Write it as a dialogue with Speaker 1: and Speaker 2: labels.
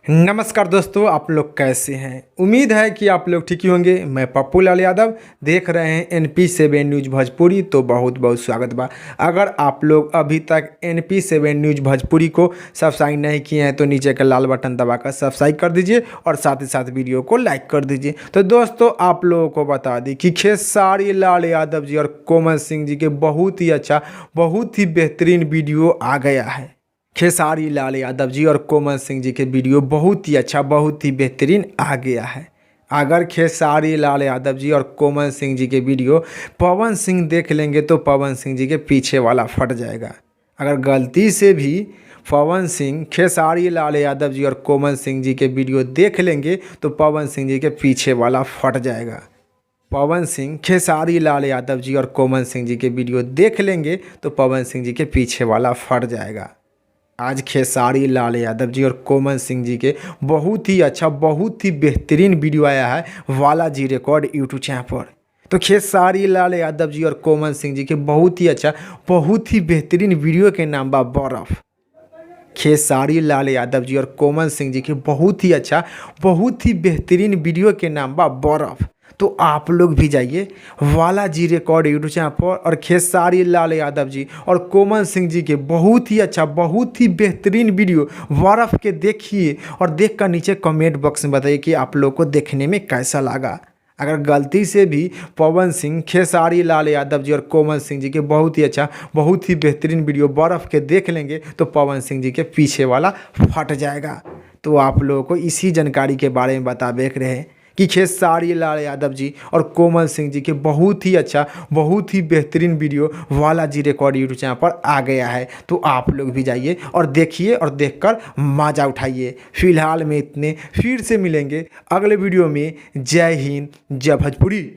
Speaker 1: नमस्कार दोस्तों, आप लोग कैसे हैं। उम्मीद है कि आप लोग ठीक ही होंगे। मैं पप्पू लाल यादव, देख रहे हैं NP7 न्यूज़ भोजपुरी। तो बहुत बहुत स्वागत बा। अगर आप लोग अभी तक NP7 न्यूज़ भोजपुरी को सब्सक्राइब नहीं किए हैं तो नीचे का लाल बटन दबाकर सब्सक्राइब कर दीजिए और साथ ही साथ वीडियो को लाइक कर दीजिए। तो दोस्तों, आप लोगों को बता दी कि खेसारी लाल यादव जी और कोमल सिंह जी के बहुत ही अच्छा, बहुत ही बेहतरीन वीडियो आ गया है। खेसारी लाल यादव जी और कोमल सिंह जी के वीडियो बहुत ही अच्छा, बहुत ही बेहतरीन आ गया है। अगर खेसारी लाल यादव जी और कोमल सिंह जी के वीडियो पवन सिंह देख लेंगे तो पवन सिंह जी के पीछे वाला फट जाएगा। अगर गलती से भी पवन सिंह खेसारी लाल यादव जी और कोमल सिंह जी के वीडियो देख लेंगे तो पवन सिंह जी के पीछे वाला फट जाएगा। पवन सिंह खेसारी लाल यादव जी और कोमल सिंह जी के वीडियो देख लेंगे तो पवन सिंह जी के पीछे वाला फट जाएगा। आज खेसारी लाल यादव जी और कोमल सिंह जी के बहुत ही अच्छा, बहुत ही बेहतरीन वीडियो आया है वाला जी रिकॉर्ड यूट्यूब चैनल पर। तो खेसारी लाल यादव जी और कोमल सिंह जी के बहुत ही अच्छा, बहुत ही बेहतरीन वीडियो के नाम बा बर्फ। खेसारी लाल यादव जी और कोमल सिंह जी के बहुत ही अच्छा, बहुत ही बेहतरीन वीडियो के नाम बा बर्फ। तो आप लोग भी जाइए वाला जी रिकॉर्ड यूट्यूब चैनल पर और खेसारी लाल यादव जी और कोमल सिंह जी के बहुत ही अच्छा, बहुत ही बेहतरीन वीडियो बर्फ के देखिए और देख कर नीचे कमेंट बॉक्स में बताइए कि आप लोग को देखने में कैसा लगा। अगर गलती से भी पवन सिंह खेसारी लाल यादव जी और कोमल सिंह जी के बहुत ही अच्छा, बहुत ही बेहतरीन वीडियो बर्फ के देख लेंगे तो पवन सिंह जी के पीछे वाला फट जाएगा। तो आप लोगों को इसी जानकारी के बारे में बता देख रहे हैं कि खेसारी लाल यादव जी और कोमल सिंह जी के बहुत ही अच्छा, बहुत ही बेहतरीन वीडियो वाला जी रिकॉर्ड यूट्यूब चैनल पर आ गया है। तो आप लोग भी जाइए और देखिए और देखकर मज़ा उठाइए। फिलहाल में इतने, फिर से मिलेंगे अगले वीडियो में। जय हिंद, जय भोजपुरी।